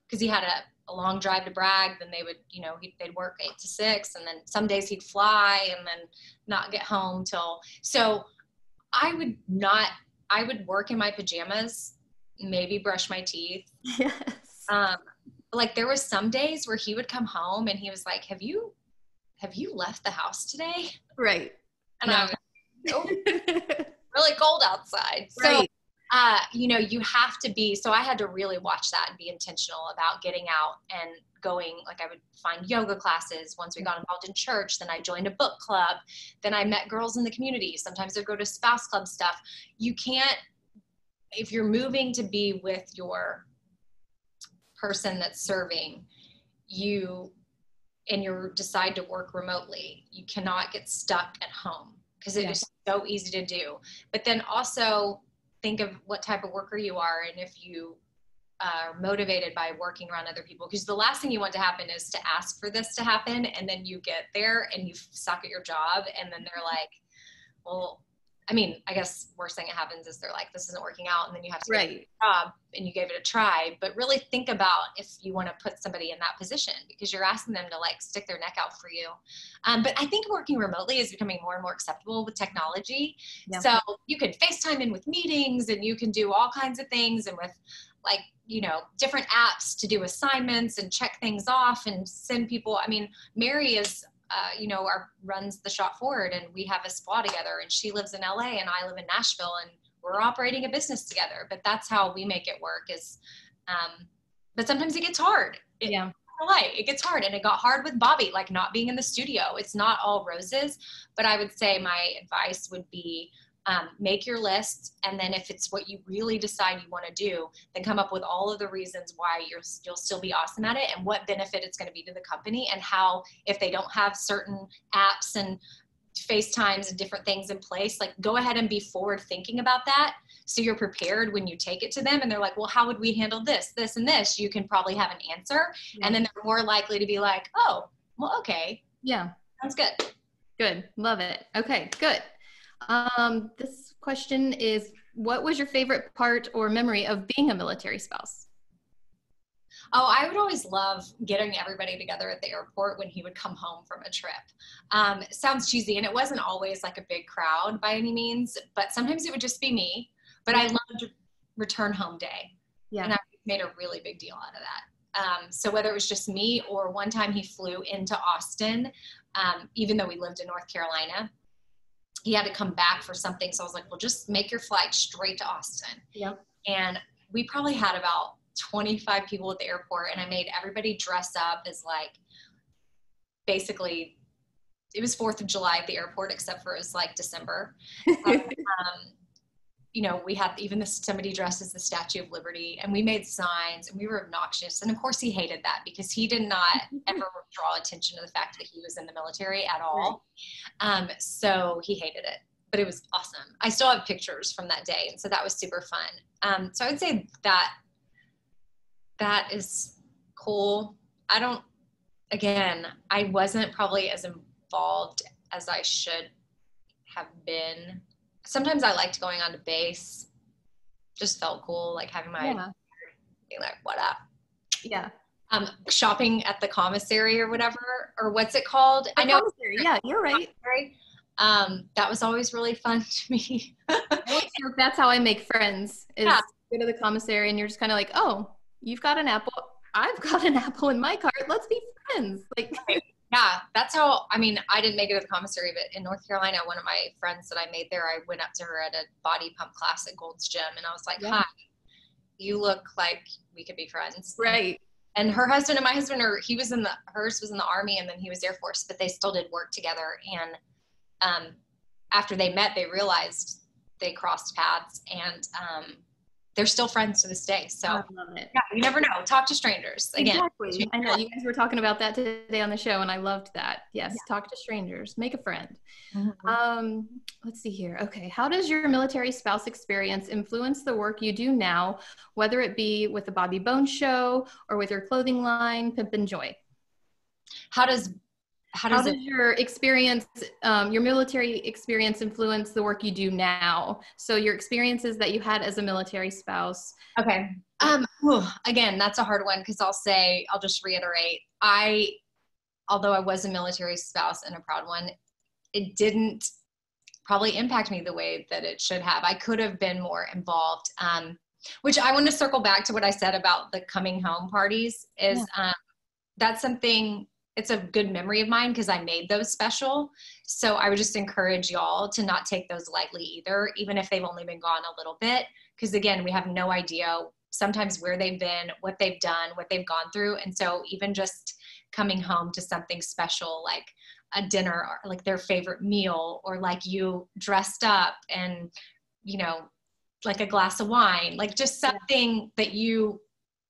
because he had a long drive to Bragg, then they would, you know, they'd work 8 to 6, and then some days he'd fly and then not get home till, so I would work in my pajamas, maybe brush my teeth. Yes. Like there was some days where he would come home and he was like, have you left the house today? Right. And I was like, oh, really cold outside. Right. So, you know, you have to be, so I had to really watch that and be intentional about getting out and going. Like I would find yoga classes. Once we got involved in church, then I joined a book club. Then I met girls in the community. Sometimes I'd go to spouse club stuff. You can't, if you're moving to be with your person that's serving you, and you decide to work remotely, you cannot get stuck at home because it is so easy to do. But then also think of what type of worker you are and if you are motivated by working around other people, because the last thing you want to happen is to ask for this to happen and then you get there and you suck at your job and then they're like, well, I mean, I guess worst thing that happens is they're like, this isn't working out, and then you have to get a job and you gave it a try. But really think about if you want to put somebody in that position, because you're asking them to like stick their neck out for you. But I think working remotely is becoming more and more acceptable with technology. Yeah. So you can FaceTime in with meetings and you can do all kinds of things, and with like, you know, different apps to do assignments and check things off and send people. I mean, Mary is you know, runs the Shop Forward, and we have a spa together, and she lives in LA and I live in Nashville, and we're operating a business together. But that's how we make it work is, but sometimes it gets hard. It gets hard, and it got hard with Bobby, like not being in the studio. It's not all roses, but I would say my advice would be, make your list, and then if it's what you really decide you want to do, then come up with all of the reasons why you'll still be awesome at it, and what benefit it's going to be to the company, and how if they don't have certain apps and FaceTimes and different things in place, like go ahead and be forward thinking about that so you're prepared when you take it to them and they're like, well, how would we handle this, this, and this? You can probably have an answer, and then they're more likely to be like, oh, well, okay. Yeah. Sounds good. Good. Love it. Okay, good. This question is, what was your favorite part or memory of being a military spouse? Oh, I would always love getting everybody together at the airport when he would come home from a trip. It sounds cheesy, and it wasn't always like a big crowd by any means, but sometimes it would just be me. But I loved return home day. Yeah. And I made a really big deal out of that. So whether it was just me, or one time he flew into Austin, even though we lived in North Carolina, he had to come back for something. So I was like, well, just make your flight straight to Austin. Yep. And we probably had about 25 people at the airport, and I made everybody dress up as like, basically it was 4th of July at the airport, except for it was like December. You know, we had even somebody dressed as the Statue of Liberty, and we made signs, and we were obnoxious. And of course he hated that, because he did not ever draw attention to the fact that he was in the military at all. Right. So he hated it, but it was awesome. I still have pictures from that day. And so that was super fun. So I would say that is cool. I wasn't probably as involved as I should have been. Sometimes I liked going on to base. Just felt cool, like having my, being like, what up? Yeah. Shopping at the commissary or whatever, or what's it called? I know. Commissary. Yeah, you're right. That was always really fun to me. That's how I make friends, is go to the commissary and you're just kind of like, oh, you've got an apple. I've got an apple in my cart. Let's be friends. Like, yeah, that's how, I mean, I didn't make it to the commissary, but in North Carolina, one of my friends that I made there, I went up to her at a body pump class at Gold's Gym, and I was like, hi, you look like we could be friends. Right. And her husband and my husband hers was in the Army, and then he was Air Force, but they still did work together. And after they met, they realized they crossed paths, and they're still friends to this day. So I love it. Yeah, you never know. Talk to strangers. Again. Exactly. I know you guys were talking about that today on the show, and I loved that. Yes. Yeah. Talk to strangers, make a friend. Mm-hmm. Let's see here. Okay. How does your military spouse experience influence the work you do now, whether it be with the Bobby Bones Show or with your clothing line, Pimp and Joy? How does How How does does it? your experience, your military experience influence the work you do now? So your experiences that you had as a military spouse. Okay. Again, that's a hard one because I'll just reiterate. Although I was a military spouse and a proud one, it didn't probably impact me the way that it should have. I could have been more involved. Which I want to circle back to what I said about the coming home parties is, that's something, it's a good memory of mine because I made those special. So I would just encourage y'all to not take those lightly either, even if they've only been gone a little bit. Because again, we have no idea sometimes where they've been, what they've done, what they've gone through. And so even just coming home to something special, like a dinner or like their favorite meal, or like you dressed up and, like a glass of wine, like just something that you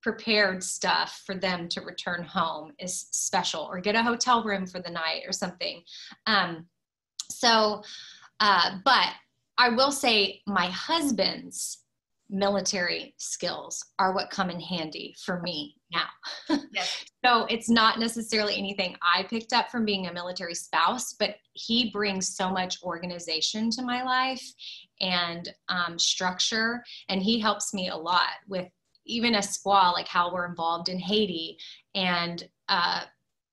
prepared stuff for them to return home is special, or get a hotel room for the night or something. But I will say my husband's military skills are what come in handy for me now. Yes. So it's not necessarily anything I picked up from being a military spouse, but he brings so much organization to my life and structure. And he helps me a lot with even Espoir, like how we're involved in Haiti. And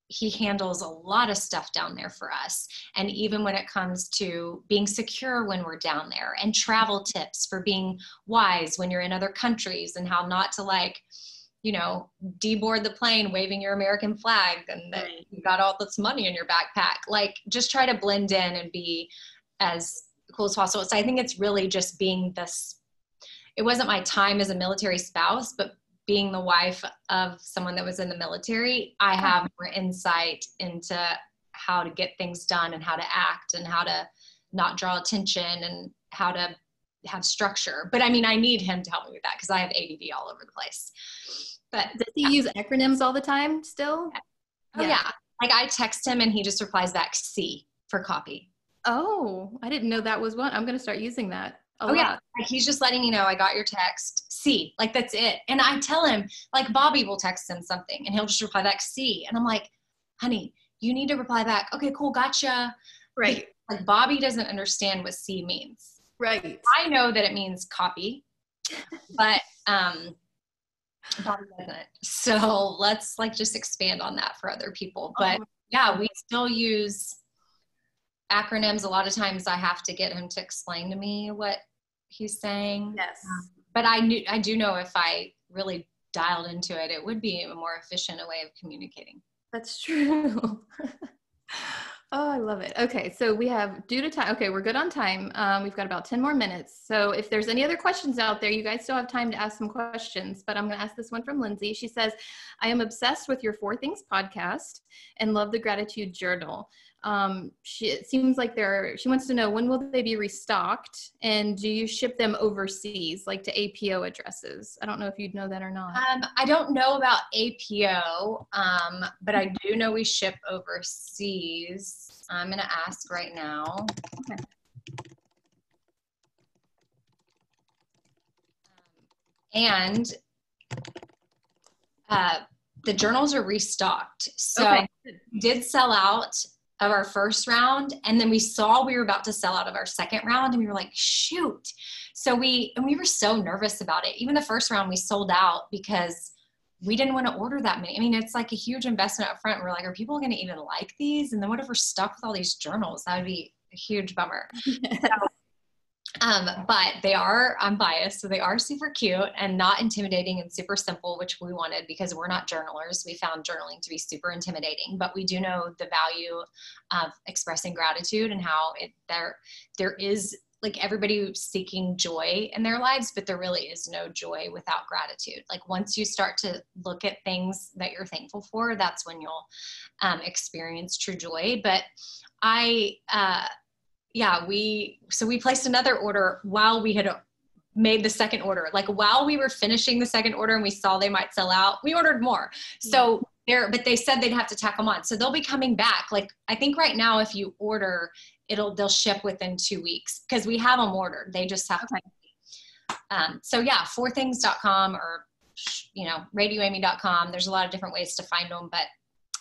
he handles a lot of stuff down there for us. And even when it comes to being secure when we're down there, and travel tips for being wise when you're in other countries, and how not to deboard the plane waving your American flag and that you got all this money in your backpack. Like, just try to blend in and be as cool as possible. So I think it's really just being this, it wasn't my time as a military spouse, but being the wife of someone that was in the military, I have more insight into how to get things done and how to act and how to not draw attention and how to have structure. But I mean, I need him to help me with that because I have ADD all over the place. But does he use acronyms all the time still? Oh yeah. Like I text him and he just replies back C for copy. Oh, I didn't know that was one. I'm going to start using that a lot. Yeah. Like he's just letting me know I got your text. C. Like that's it. And I tell him, like Bobby will text him something and he'll just reply back C. And I'm like, honey, you need to reply back. Okay, cool. Gotcha. Right. Like Bobby doesn't understand what C means. Right. I know that it means copy, but Bobby doesn't. So let's just expand on that for other people. But yeah, we still use acronyms. A lot of times I have to get him to explain to me what he's saying. Yes. But I do know if I really dialed into it, it would be a more efficient way of communicating. That's true. Oh, I love it. Okay, so we have due to time. Okay, we're good on time. We've got about 10 more minutes. So if there's any other questions out there, you guys still have time to ask some questions, but I'm going to ask this one from Lindsay. She says, I am obsessed with your 4 Things podcast and love the gratitude journal. It seems like she wants to know, when will they be restocked, and do you ship them overseas, like to APO addresses? I don't know if you'd know that or not. I don't know about APO, but I do know we ship overseas. I'm going to ask right now. Okay. And the journals are restocked. So we did sell out of our first round, and then we saw we were about to sell out of our second round, and we were like, shoot. So we were so nervous about it. Even the first round we sold out because we didn't want to order that many. I mean, it's like a huge investment up front. We're like, are people going to even like these? And then what if we're stuck with all these journals? That would be a huge bummer. But they are, I'm biased, so they are super cute and not intimidating and super simple, which we wanted because we're not journalers. We found journaling to be super intimidating, but we do know the value of expressing gratitude and how there is, like, everybody seeking joy in their lives, but there really is no joy without gratitude. Like once you start to look at things that you're thankful for, that's when you'll experience true joy. But we placed another order while we had made the second order. Like while we were finishing the second order and we saw they might sell out, we ordered more. So but they said they'd have to tack them on. So they'll be coming back. Like I think right now, if you order, they'll ship within 2 weeks because we have them ordered. They just have to. So yeah, 4things.com or, radioamy.com. There's a lot of different ways to find them, but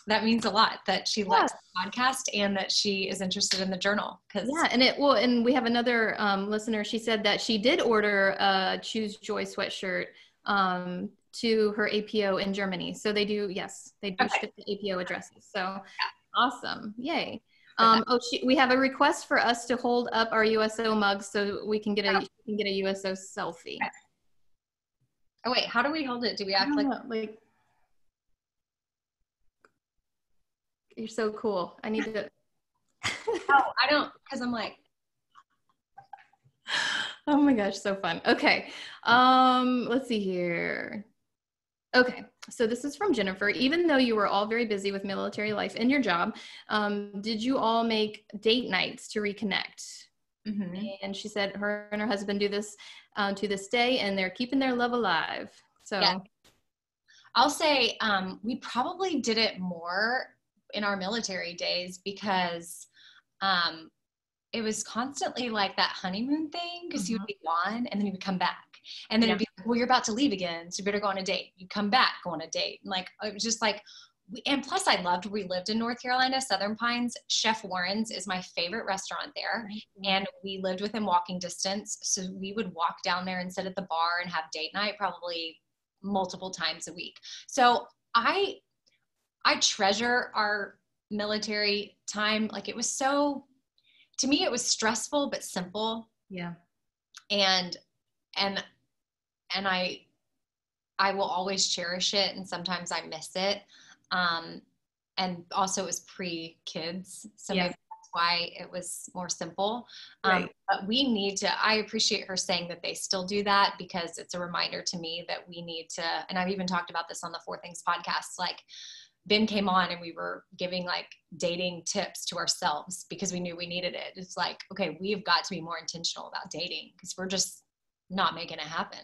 that means a lot that she likes the podcast and that she is interested in the journal. Yeah, and we have another listener. She said that she did order a Choose Joy sweatshirt to her APO in Germany. So they do ship to APO addresses. So awesome. Yay. We have a request for us to hold up our USO mugs so we can get a USO selfie. Okay. Oh wait, how do we hold it? Do we act like you're so cool. I need to Oh, I don't, because I'm like, oh my gosh, so fun. Okay. Let's see here. Okay, so this is from Jennifer. Even though you were all very busy with military life and your job, did you all make date nights to reconnect? Mm-hmm. And she said her and her husband do this to this day, and they're keeping their love alive. So yeah. I'll say we probably did it more in our military days because it was constantly like that honeymoon thing, because you would be gone and then you would come back. And then it'd be like, well, you're about to leave again, so you better go on a date. You come back, go on a date. And like, it was just like, and plus we lived in North Carolina, Southern Pines. Chef Warren's is my favorite restaurant there. And we lived within walking distance. So we would walk down there and sit at the bar and have date night probably multiple times a week. So I treasure our military time. Like, it was so, to me, it was stressful, but simple. Yeah. And I will always cherish it. And sometimes I miss it. And also it was pre-kids. So maybe that's why it was more simple. Right. But we need to, I appreciate her saying that they still do that, because it's a reminder to me that we need to, and I've even talked about this on the Four Things podcast, like Ben came on and we were giving like dating tips to ourselves because we knew we needed it. It's like, okay, we've got to be more intentional about dating because we're just not making it happen.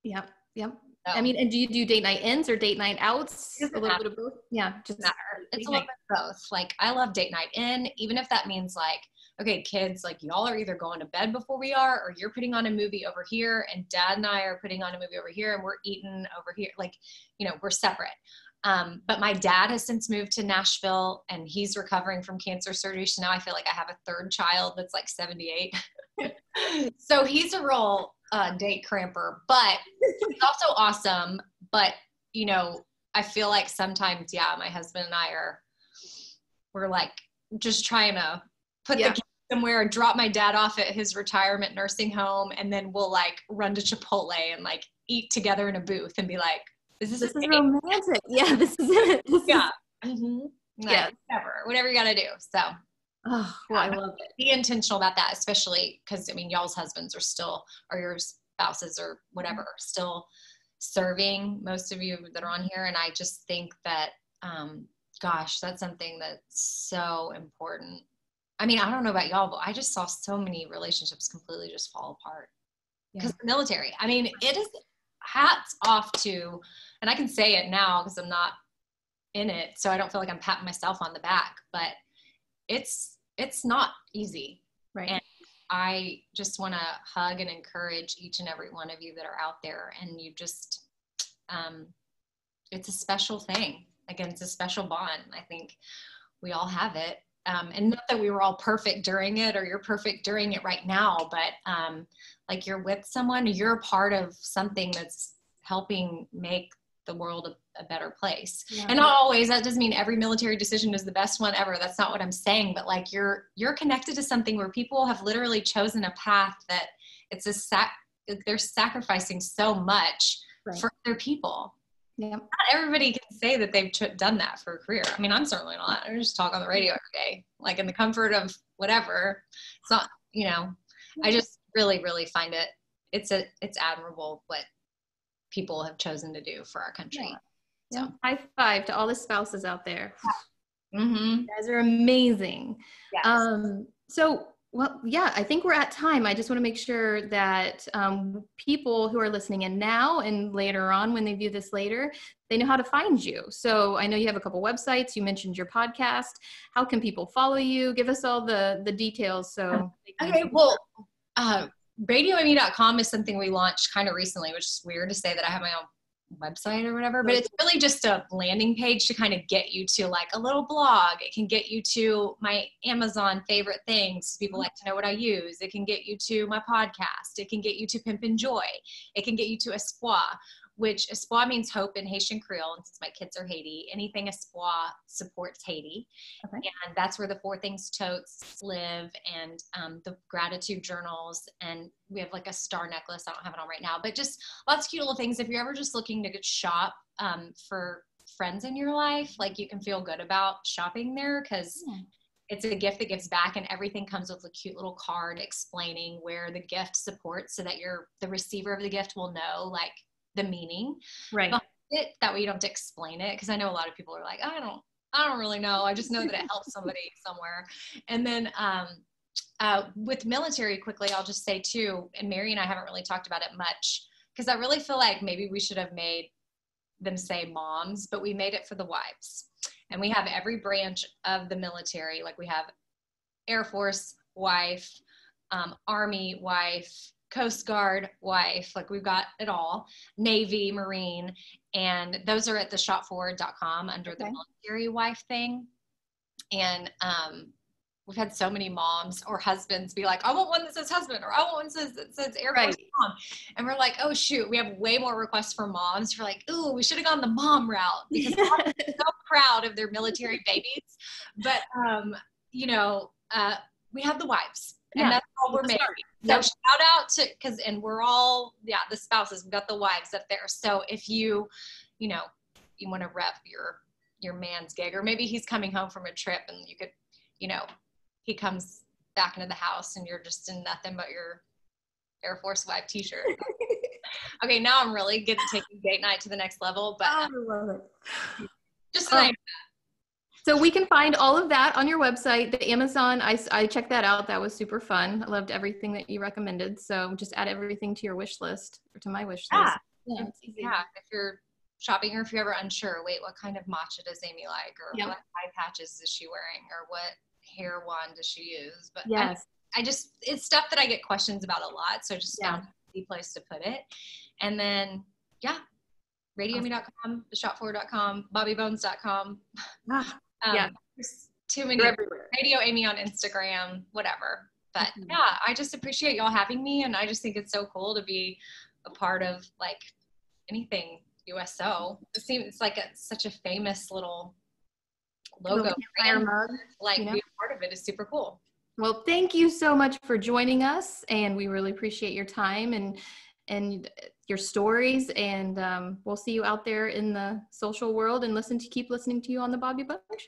Yep. Yep. So, I mean, and do you do date night ins or date night outs? A little bit of both? Yeah. Just matter. It's a little bit of both. Like, I love date night in, even if that means like, okay, kids, like y'all are either going to bed before we are, or you're putting on a movie over here, and dad and I are putting on a movie over here, and we're eating over here. Like, you know, we're separate. But my dad has since moved to Nashville and he's recovering from cancer surgery. So now I feel like I have a third child that's like 78. So he's a real date cramper, but he's also awesome. But, you know, I feel like sometimes, my husband and I we're like just trying to put the kids somewhere, drop my dad off at his retirement nursing home, and then we'll like run to Chipotle and like eat together in a booth and be like, this is romantic. Yeah, this is it. Like, whatever you got to do. So, I love it. Be intentional about that, especially because, I mean, y'all's husbands are still, or your spouses or whatever, are still serving, most of you that are on here. And I just think that, gosh, that's something that's so important. I mean, I don't know about y'all, but I just saw so many relationships completely just fall apart because the military. I mean, it is hats off to, and I can say it now because I'm not in it, so I don't feel like I'm patting myself on the back, but it's not easy. Right. And I just want to hug and encourage each and every one of you that are out there, and you just, it's a special thing. Again, it's a special bond. I think we all have it. And not that we were all perfect during it, or you're perfect during it right now, but like, you're with someone, you're a part of something that's helping make the world a better place. Yeah. And not always, that doesn't mean every military decision is the best one ever. That's not what I'm saying, but like, you're connected to something where people have literally chosen a path that they're sacrificing so much for other people. Yeah. Not everybody can say that they've done that for a career. I mean, I'm certainly not. I just talk on the radio every day, like in the comfort of whatever. It's not, you know, I just really, really find it's admirable what people have chosen to do for our country. Yeah. So. High five to all the spouses out there. Mm-hmm. You guys are amazing. Yes. I think we're at time. I just want to make sure that people who are listening in now and later on, when they view this later, they know how to find you. So I know you have a couple websites. You mentioned your podcast. How can people follow you? Give us all the details. So radioamy.com is something we launched kind of recently, which is weird to say that I have my own website or whatever, but it's really just a landing page to kind of get you to like a little blog. It can get you to my Amazon favorite things. People like to know what I use. It can get you to my podcast. It can get you to Pimp and Joy. It can get you to Espoir, which Espoir means hope in Haitian Creole. And since my kids are Haiti, anything Espoir supports Haiti. Okay. And that's where the Four Things totes live, and the gratitude journals. And we have like a star necklace. I don't have it on right now, but just lots of cute little things. If you're ever just looking to shop for friends in your life, like you can feel good about shopping there, because it's a gift that gives back, and everything comes with a cute little card explaining where the gift supports, so that the receiver of the gift will know like the meaning. Right. That way you don't have to explain it, because I know a lot of people are like, I don't really know. I just know that it helps somebody somewhere. And then with military, quickly, I'll just say too, and Mary and I haven't really talked about it much, because I really feel like maybe we should have made them say moms, but we made it for the wives. And we have every branch of the military. Like we have Air Force wife, Army wife, Coast Guard wife, like we've got it all, Navy, Marine, and those are at the shopforward.com under the military wife thing. And we've had so many moms or husbands be like, I want one that says husband, or I want one that says Air Force mom. And we're like, oh shoot, we have way more requests for moms. We're like, ooh, we should have gone the mom route, because moms are so proud of their military babies. But we have the wives. And that's all we're making. So shout out to, and we're all, the spouses, we've got the wives up there. So if you want to rep your man's gig, or maybe he's coming home from a trip and you could, he comes back into the house and you're just in nothing but your Air Force wife t-shirt. Okay, now I'm really good at taking date night to the next level, but I love it. Just an idea. So we can find all of that on your website. The Amazon, I checked that out. That was super fun. I loved everything that you recommended. So just add everything to your wish list, or to my wish list. Yeah, it's easy. Yeah. If you're shopping, or if you're ever unsure, wait, what kind of matcha does Amy like? Or what eye patches is she wearing? Or what hair wand does she use? But I just, it's stuff that I get questions about a lot. So just found an easy place to put it. And then, radioamy.com, theshopforward.com, bobbybones.com. There's too many. Radio Amy on Instagram, whatever. But I just appreciate y'all having me, and I just think it's so cool to be a part of like anything USO. It seems like such a famous little logo. Like being part of it is super cool. Well, thank you so much for joining us, and we really appreciate your time and your stories, and we'll see you out there in the social world, and keep listening to you on the Bobby Bones Show.